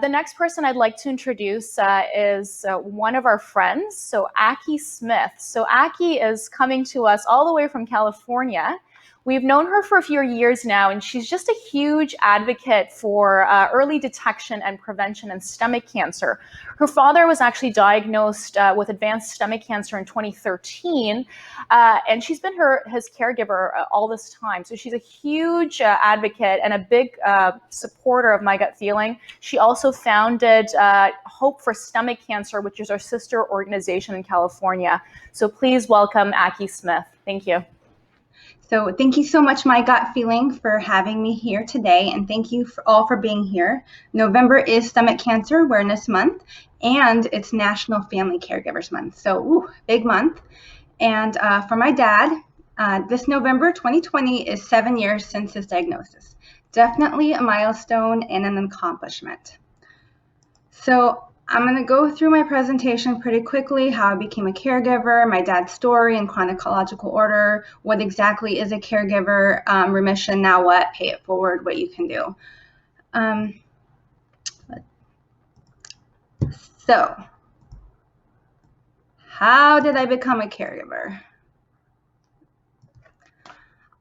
The next person I'd like to introduce is one of our friends, so Aki Smith. So Aki is coming to us all the way from California. We've known her for a few years now, and she's just a huge advocate for early detection and prevention in stomach cancer. Her father was actually diagnosed with advanced stomach cancer in 2013, and she's been his caregiver all this time. So she's a huge advocate and a big supporter of My Gut Feeling. She also founded Hope for Stomach Cancer, which is our sister organization in California. So please welcome Aki Smith. Thank you. So thank you so much, My Gut Feeling, for having me here today, and thank you all for being here. November is Stomach Cancer Awareness Month, and it's National Family Caregivers Month. So, big month. And for my dad, this November 2020 is 7 years since his diagnosis. Definitely a milestone and an accomplishment. So I'm going to go through my presentation pretty quickly, how I became a caregiver, my dad's story in chronological order, what exactly is a caregiver, remission, now what, pay it forward, what you can do. So how did I become a caregiver?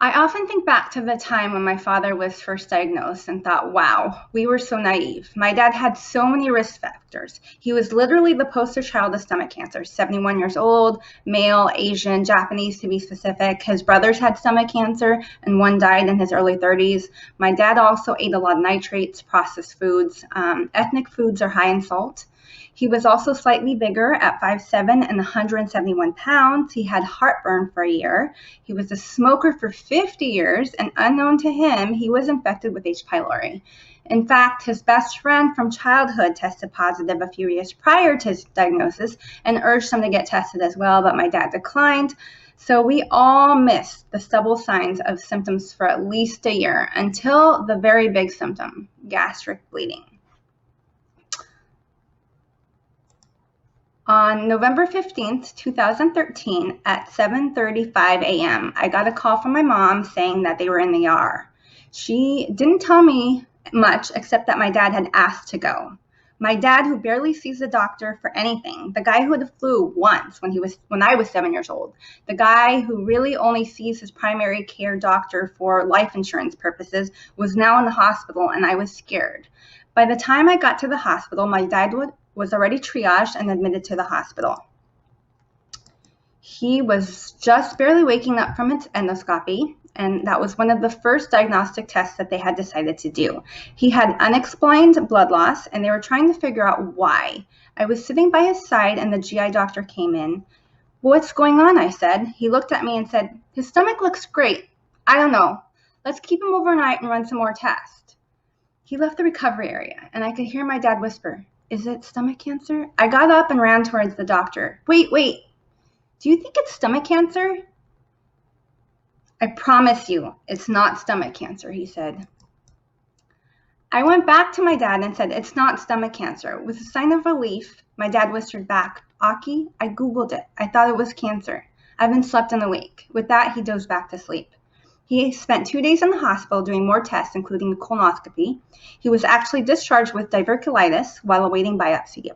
I often think back to the time when my father was first diagnosed and thought, wow, we were so naive. My dad had so many risk factors. He was literally the poster child of stomach cancer, 71 years old, male, Asian, Japanese to be specific. His brothers had stomach cancer and one died in his early 30s. My dad also ate a lot of nitrates, processed foods. Ethnic foods are high in salt. He was also slightly bigger at 5'7" and 171 pounds. He had heartburn for a year. He was a smoker for 50 years, and unknown to him, he was infected with H. pylori. In fact, his best friend from childhood tested positive a few years prior to his diagnosis and urged him to get tested as well, but my dad declined. So we all missed the stubble signs of symptoms for at least a year until the very big symptom, gastric bleeding. On November 15th, 2013, at 7:35 a.m., I got a call from my mom saying that they were in the ER. She didn't tell me much except that my dad had asked to go. My dad, who barely sees a doctor for anything, the guy who had the flu once when I was 7 years old, the guy who really only sees his primary care doctor for life insurance purposes, was now in the hospital, and I was scared. By the time I got to the hospital, my dad was already triaged and admitted to the hospital. He was just barely waking up from its endoscopy, and that was one of the first diagnostic tests that they had decided to do. He had unexplained blood loss, and they were trying to figure out why. I was sitting by his side, and the GI doctor came in. "What's going on?" I said. He looked at me and said, "His stomach looks great. I don't know. Let's keep him overnight and run some more tests." He left the recovery area, and I could hear my dad whisper, "Is it stomach cancer?" I got up and ran towards the doctor. Wait. Do you think it's stomach cancer?" "I promise you, it's not stomach cancer," he said. I went back to my dad and said, "It's not stomach cancer." With a sign of relief, my dad whispered back, "Aki, I Googled it. I thought it was cancer. I haven't slept in a week." With that, he dozed back to sleep. He spent 2 days in the hospital doing more tests, including a colonoscopy. He was actually discharged with diverticulitis while awaiting biopsy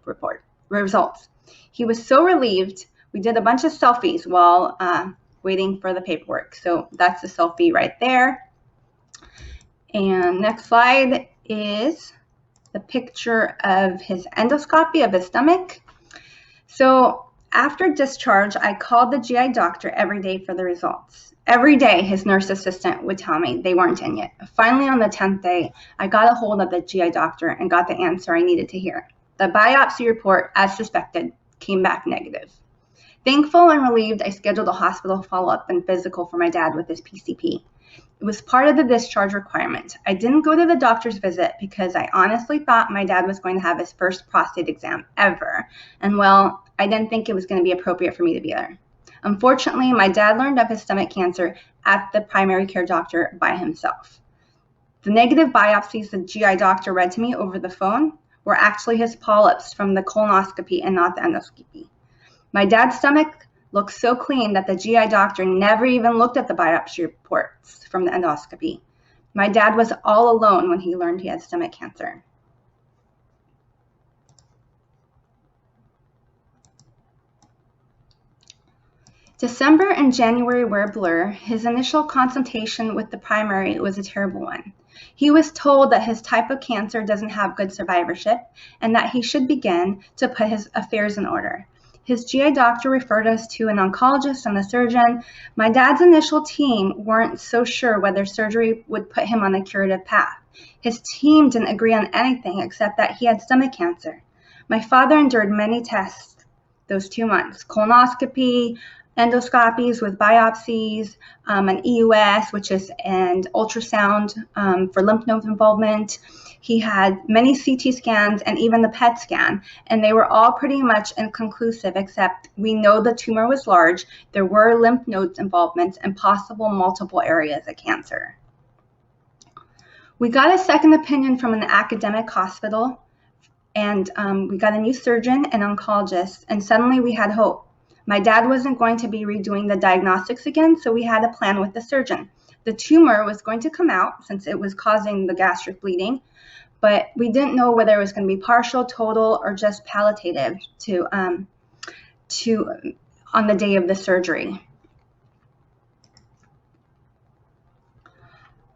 results. He was so relieved. We did a bunch of selfies while waiting for the paperwork. So that's the selfie right there. And next slide is the picture of his endoscopy of his stomach. So after discharge, I called the GI doctor every day for the results. Every day, his nurse assistant would tell me they weren't in yet. Finally, on the 10th day, I got a hold of the GI doctor and got the answer I needed to hear. The biopsy report, as suspected, came back negative. Thankful and relieved, I scheduled a hospital follow-up and physical for my dad with his PCP. It was part of the discharge requirement. I didn't go to the doctor's visit because I honestly thought my dad was going to have his first prostate exam ever. And well, I didn't think it was going to be appropriate for me to be there. Unfortunately, my dad learned of his stomach cancer at the primary care doctor by himself. The negative biopsies the GI doctor read to me over the phone were actually his polyps from the colonoscopy and not the endoscopy. My dad's stomach looked so clean that the GI doctor never even looked at the biopsy reports from the endoscopy. My dad was all alone when he learned he had stomach cancer. December and January were a blur. His initial consultation with the primary was a terrible one. He was told that his type of cancer doesn't have good survivorship and that he should begin to put his affairs in order. His GI doctor referred us to an oncologist and a surgeon. My dad's initial team weren't so sure whether surgery would put him on a curative path. His team didn't agree on anything except that he had stomach cancer. My father endured many tests those 2 months: colonoscopy, endoscopies with biopsies, an EUS, which is an ultrasound for lymph node involvement. He had many CT scans and even the PET scan, and they were all pretty much inconclusive, except we know the tumor was large, there were lymph nodes involvements, and possible multiple areas of cancer. We got a second opinion from an academic hospital, and we got a new surgeon and oncologist, and suddenly we had hope. My dad wasn't going to be redoing the diagnostics again, so we had a plan with the surgeon. The tumor was going to come out since it was causing the gastric bleeding, but we didn't know whether it was going to be partial, total, or just palliative on the day of the surgery.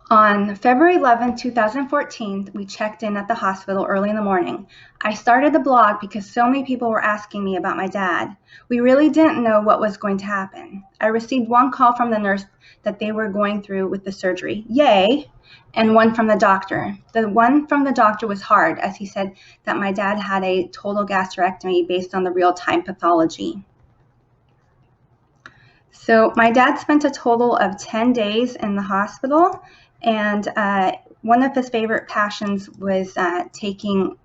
On February 11, 2014, we checked in at the hospital early in the morning. I started the blog because so many people were asking me about my dad. We really didn't know what was going to happen. I received one call from the nurse that they were going through with the surgery, yay, and one from the doctor. The one from the doctor was hard, as he said that my dad had a total gastrectomy based on the real-time pathology. So my dad spent a total of 10 days in the hospital, and one of his favorite passions was taking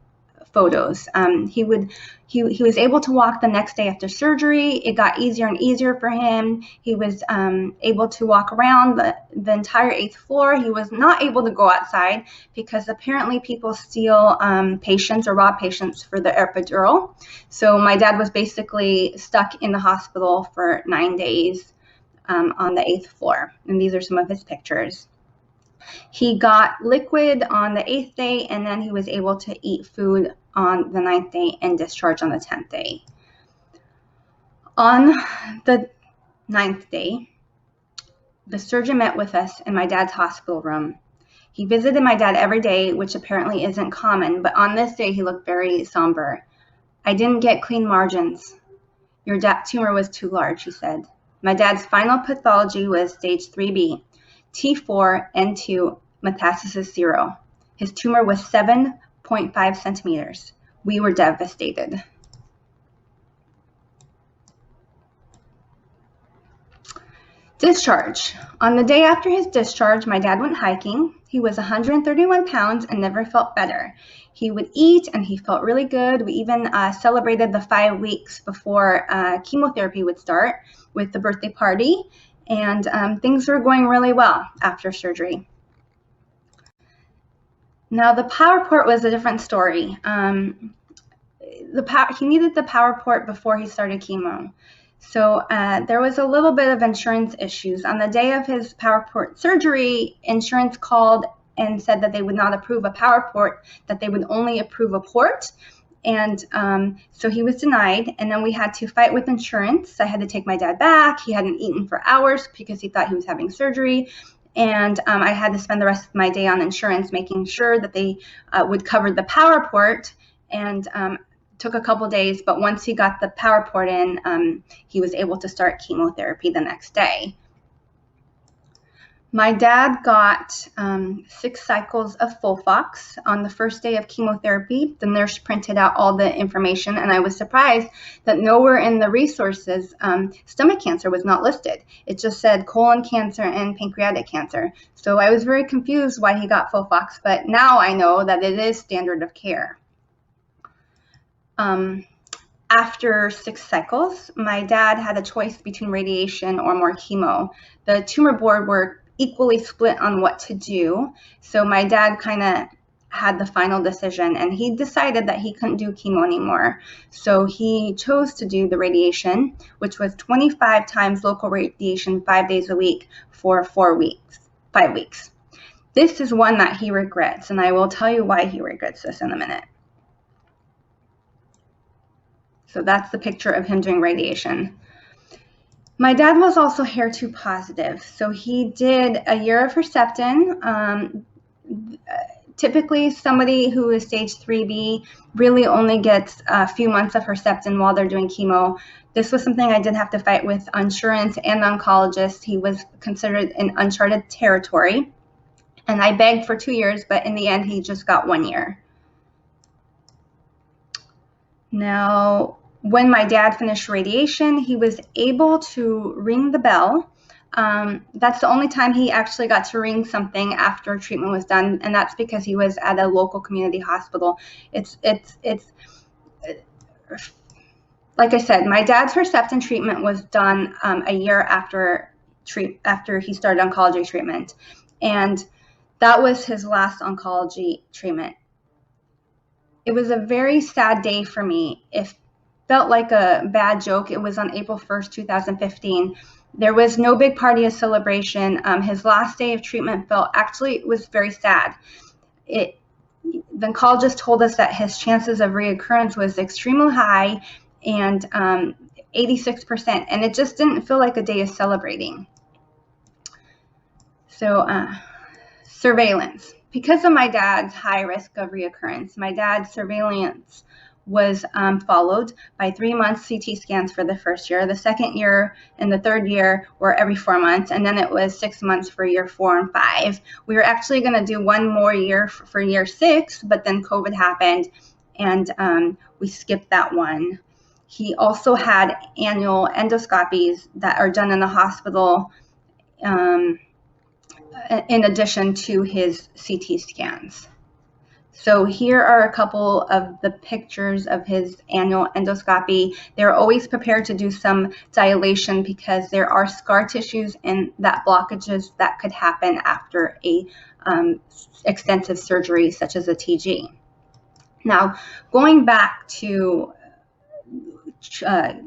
photos. He was able to walk the next day after surgery. It got easier and easier for him. He was able to walk around the entire 8th floor. He was not able to go outside because apparently people steal patients or rob patients for the epidural. So my dad was basically stuck in the hospital for 9 days on the 8th floor. And these are some of his pictures. He got liquid on the 8th day, and then he was able to eat food on the 9th day and discharge on the 10th day. On the 9th day, the surgeon met with us in my dad's hospital room. He visited my dad every day, which apparently isn't common, but on this day he looked very somber. I didn't get clean margins. Your tumor was too large, he said. My dad's final pathology was stage 3B. T4, N2, metastasis 0. His tumor was 7.5 centimeters. We were devastated. Discharge. On the day after his discharge, my dad went hiking. He was 131 pounds and never felt better. He would eat and he felt really good. We even celebrated the 5 weeks before chemotherapy would start with the birthday party. And things were going really well after surgery. Now the power port was a different story. He needed the power port before he started chemo. So there was a little bit of insurance issues. On the day of his power port surgery, insurance called and said that they would not approve a power port, that they would only approve a port. And so he was denied, and then we had to fight with insurance. I had to take my dad back. He hadn't eaten for hours because he thought he was having surgery. And I had to spend the rest of my day on insurance, making sure that they would cover the power port. And took a couple days, but once he got the power port in, he was able to start chemotherapy the next day. My dad got 6 cycles of Folfox on the first day of chemotherapy. The nurse printed out all the information, and I was surprised that nowhere in the resources stomach cancer was not listed. It just said colon cancer and pancreatic cancer. So I was very confused why he got Folfox, but now I know that it is standard of care. After 6 cycles, my dad had a choice between radiation or more chemo. The tumor board were equally split on what to do. So my dad kind of had the final decision, and he decided that he couldn't do chemo anymore. So he chose to do the radiation, which was 25 times local radiation 5 days a week for 5 weeks. This is one that he regrets, and I will tell you why he regrets this in a minute. So that's the picture of him doing radiation. My dad was also HER2 positive, so he did a year of Herceptin. Typically, somebody who is stage 3B really only gets a few months of Herceptin while they're doing chemo. This was something I did have to fight with insurance and the oncologist. He was considered in uncharted territory, and I begged for 2 years, but in the end, he just got 1 year. Now, when my dad finished radiation, he was able to ring the bell. That's the only time he actually got to ring something after treatment was done, and that's because he was at a local community hospital. It's like I said, my dad's Herceptin treatment was done a year after he started oncology treatment, and that was his last oncology treatment. It was a very sad day for me. It felt like a bad joke. It was on April 1st, 2015. There was no big party of celebration. His last day of treatment was very sad. The oncologist told us that his chances of reoccurrence was extremely high, and 86%, and it just didn't feel like a day of celebrating. So surveillance. Because of my dad's high risk of reoccurrence, my dad's surveillance was followed by 3 months CT scans for the first year. The second year and the third year were every 4 months, and then it was 6 months for year 4 and 5. We were actually going to do one more year for year 6, but then COVID happened, and we skipped that one. He also had annual endoscopies that are done in the hospital in addition to his CT scans. So here are a couple of the pictures of his annual endoscopy. They're always prepared to do some dilation because there are scar tissues and that blockages that could happen after a extensive surgery such as a TG. Now, going back to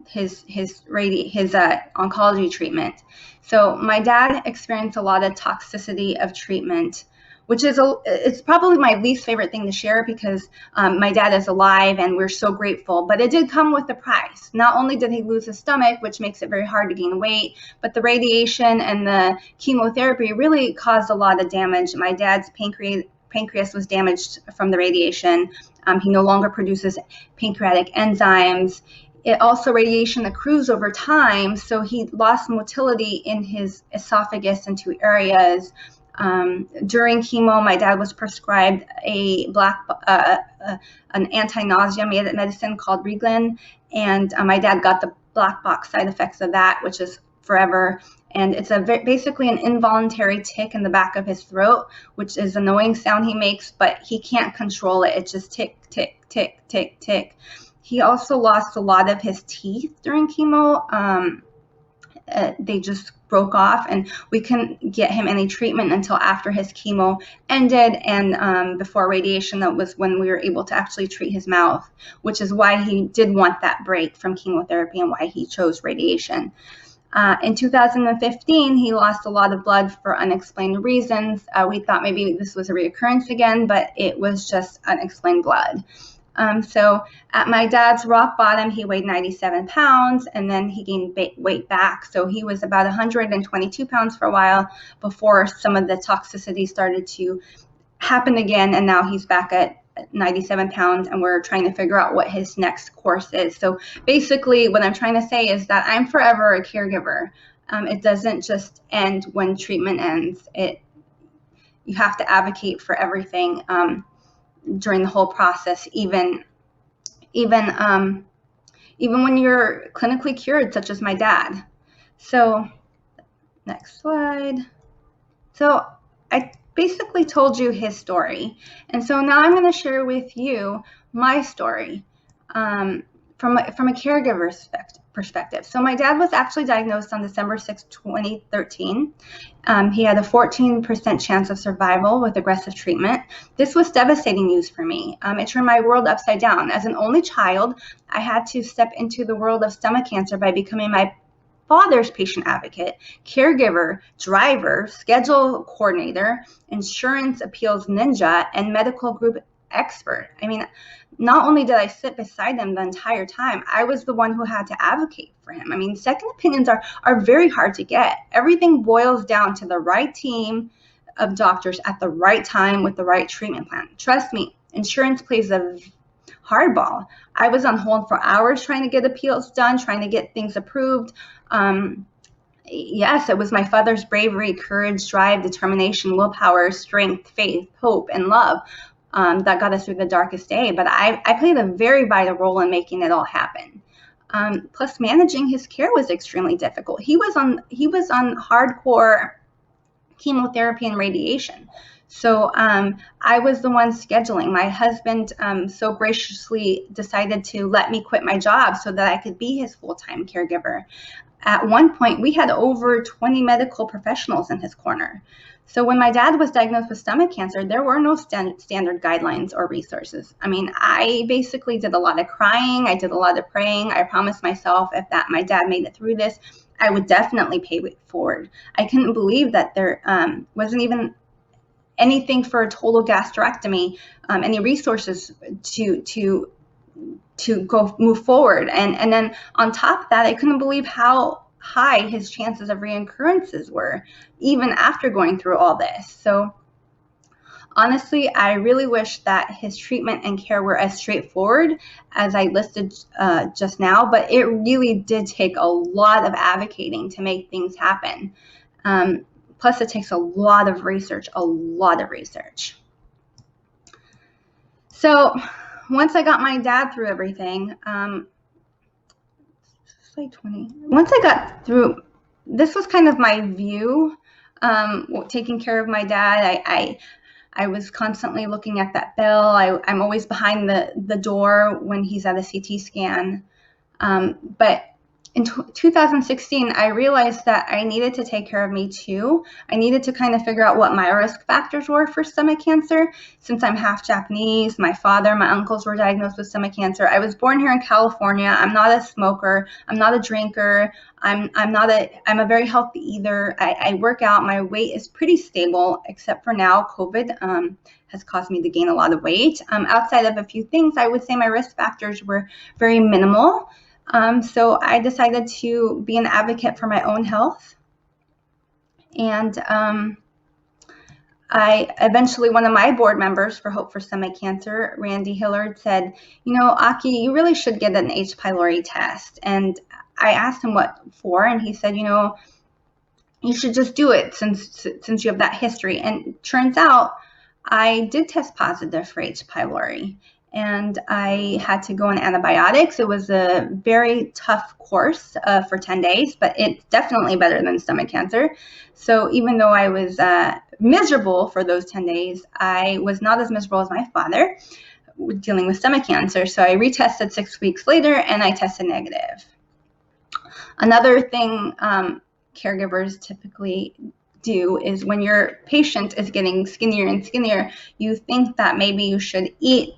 his oncology treatment. So my dad experienced a lot of toxicity of treatment, which is it's probably my least favorite thing to share because my dad is alive and we're so grateful, but it did come with a price. Not only did he lose his stomach, which makes it very hard to gain weight, but the radiation and the chemotherapy really caused a lot of damage. My dad's pancreas was damaged from the radiation. He no longer produces pancreatic enzymes. It also radiation accrues over time, so he lost motility in his esophagus in 2 areas. During chemo, my dad was prescribed an anti-nausea medicine called Reglan, and my dad got the black box side effects of that, which is forever. And it's basically an involuntary tick in the back of his throat, which is an annoying sound he makes, but he can't control it. It's just tick, tick, tick, tick, tick. He also lost a lot of his teeth during chemo. They just broke off, and we couldn't get him any treatment until after his chemo ended and before radiation. That was when we were able to actually treat his mouth, which is why he did want that break from chemotherapy and why he chose radiation. In 2015, he lost a lot of blood for unexplained reasons. We thought maybe this was a reoccurrence again, but it was just unexplained blood. So at my dad's rock bottom, he weighed 97 pounds, and then he gained weight back. So he was about 122 pounds for a while before some of the toxicity started to happen again, and now he's back at 97 pounds, and we're trying to figure out what his next course is. So basically what I'm trying to say is that I'm forever a caregiver. It doesn't just end when treatment ends. You have to advocate for everything during the whole process, even when you're clinically cured, such as my dad. So next slide. So I basically told you his story, and so now I'm going to share with you my story from a caregiver's perspective. So my dad was actually diagnosed on December 6, 2013. He had a 14% chance of survival with aggressive treatment. This was devastating news for me. It turned my world upside down. As an only child, I had to step into the world of stomach cancer by becoming my father's patient advocate, caregiver, driver, schedule coordinator, insurance appeals ninja, and medical group expert. I mean, not only did I sit beside him the entire time, I was the one who had to advocate for him. I mean, second opinions are very hard to get. Everything boils down to the right team of doctors at the right time with the right treatment plan. Trust me, insurance plays a hardball. I was on hold for hours trying to get appeals done, trying to get things approved. Yes, it was my father's bravery, courage, drive, determination, willpower, strength, faith, hope, and love that got us through the darkest day. But I played a very vital role in making it all happen. Plus, managing his care was extremely difficult. He was on hardcore chemotherapy and radiation. So I was the one scheduling. My husband so graciously decided to let me quit my job so that I could be his full-time caregiver. At one point, we had over 20 medical professionals in his corner. So when my dad was diagnosed with stomach cancer, there were no standard guidelines or resources. I mean, I basically did a lot of crying. I did a lot of praying. I promised myself if my dad made it through this, I would definitely pay it forward. I couldn't believe that there wasn't even anything for a total gastrectomy, any resources to go move forward. And then on top of that, I couldn't believe how high his chances of reoccurrences were, even after going through all this. So honestly, I really wish that his treatment and care were as straightforward as I listed just now, but it really did take a lot of advocating to make things happen. Plus, it takes a lot of research, So once I got my dad through everything, once I got through, this was kind of my view, taking care of my dad. I was constantly looking at that bill. I'm always behind the door when he's at a CT scan. But in 2016, I realized that I needed to take care of me too. I needed to kind of figure out what my risk factors were for stomach cancer. Since I'm half Japanese, my father, my uncles were diagnosed with stomach cancer. I was born here in California. I'm not a smoker. I'm not a drinker. I'm a very healthy eater. I work out. My weight is pretty stable, except for now, COVID has caused me to gain a lot of weight. Outside of a few things, I would say my risk factors were very minimal. So I decided to be an advocate for my own health. And I eventually, one of my board members for Hope for Stomach Cancer, Randy Hillard, said, Aki, you really should get an H. pylori test. And I asked him what for, and he said, you should just do it since you have that history. And turns out I did test positive for H. pylori. And I had to go on antibiotics. It was a very tough course for 10 days, but it's definitely better than stomach cancer. So even though I was miserable for those 10 days, I was not as miserable as my father dealing with stomach cancer. So I retested 6 weeks later, and I tested negative. Another thing caregivers typically do is when your patient is getting skinnier and skinnier, you think that maybe you should eat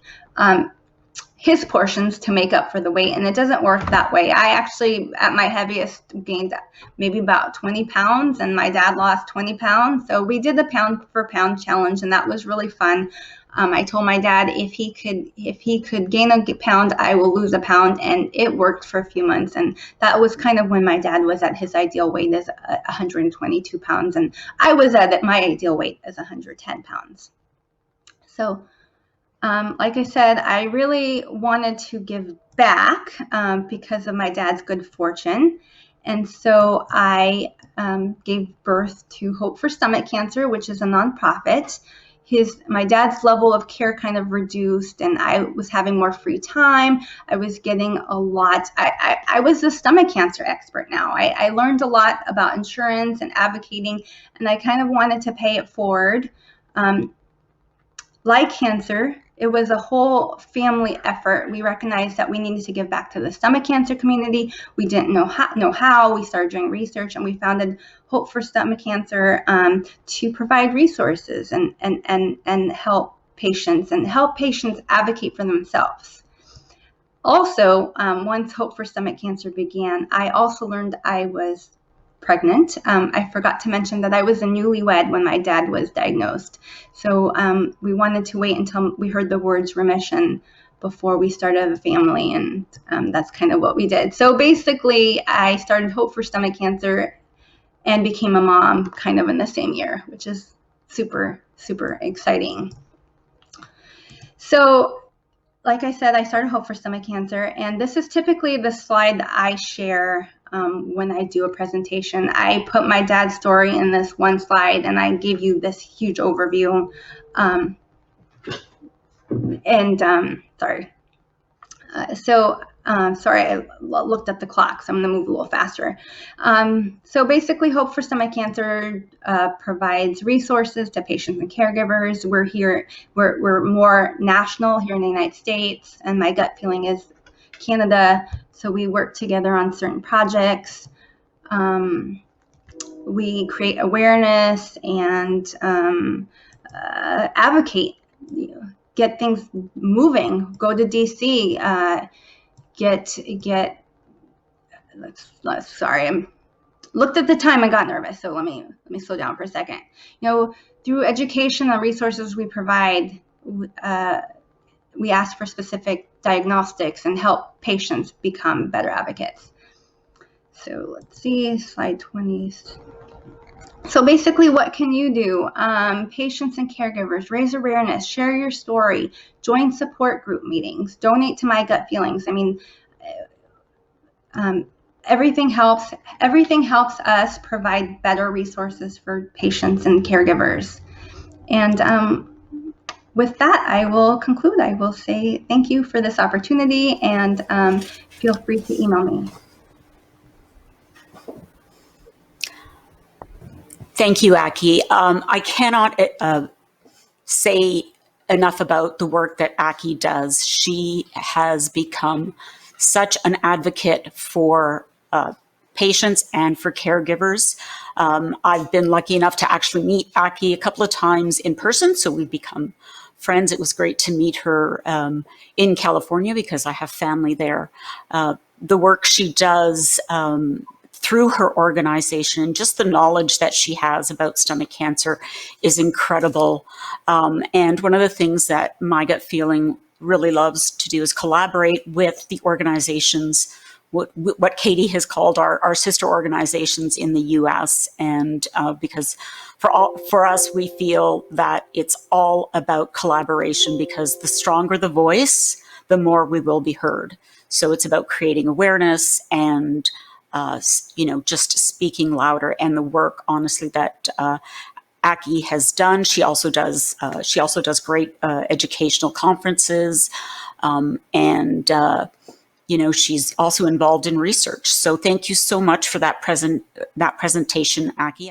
his portions to make up for the weight, and it doesn't work that way. I actually, at my heaviest, gained maybe about 20 pounds, and my dad lost 20 pounds. So we did the pound for pound challenge, and that was really fun. I told my dad if he could gain a pound, I will lose a pound, and it worked for a few months. And that was kind of when my dad was at his ideal weight as 122 pounds, and I was at my ideal weight as 110 pounds. So like I said, I really wanted to give back because of my dad's good fortune. And so I gave birth to Hope for Stomach Cancer, which is a nonprofit. My dad's level of care kind of reduced, and I was having more free time. I was getting a lot. I was a stomach cancer expert now. I learned a lot about insurance and advocating, and I kind of wanted to pay it forward. Like cancer, it was a whole family effort. We recognized that we needed to give back to the stomach cancer community. We didn't know how. We started doing research, and we founded Hope for Stomach Cancer to provide resources and help patients advocate for themselves. Also, once Hope for Stomach Cancer began, I also learned I was pregnant. I forgot to mention that I was a newlywed when my dad was diagnosed. So we wanted to wait until we heard the words remission before we started a family, and that's kind of what we did. So basically, I started Hope for Stomach Cancer and became a mom kind of in the same year, which is super, super exciting. So like I said, I started Hope for Stomach Cancer, and this is typically the slide that I share when I do a presentation. I put my dad's story in this one slide, and I give you this huge overview. Sorry, I looked at the clock, so I'm going to move a little faster. So basically, Hope for Stomach Cancer provides resources to patients and caregivers. We're more national here in the United States, and my gut feeling is Canada. So we work together on certain projects. We create awareness and advocate. Get things moving. Go to DC. Sorry, I looked at the time and got nervous. So let me slow down for a second. Through education and resources we provide, we ask for specific diagnostics and help patients become better advocates. So let's see, slide 20. So basically, what can you do? Patients and caregivers, raise awareness, share your story, join support group meetings, donate to My Gut Feelings. I mean, everything helps. Everything helps us provide better resources for patients and caregivers. And with that, I will conclude. I will say thank you for this opportunity, and feel free to email me. Thank you, Aki. I cannot say enough about the work that Aki does. She has become such an advocate for patients and for caregivers. I've been lucky enough to actually meet Aki a couple of times in person, so we've become friends. It was great to meet her in California because I have family there. The work she does through her organization, just the knowledge that she has about stomach cancer is incredible. And one of the things that My Gut Feeling really loves to do is collaborate with the organizations, what Katie has called our sister organizations in the US. And because for us, we feel that it's all about collaboration, because the stronger the voice, the more we will be heard. So it's about creating awareness and just speaking louder. And the work, honestly, that Aki has done. She also does great educational conferences, and she's also involved in research. So thank you so much for that presentation, Aki.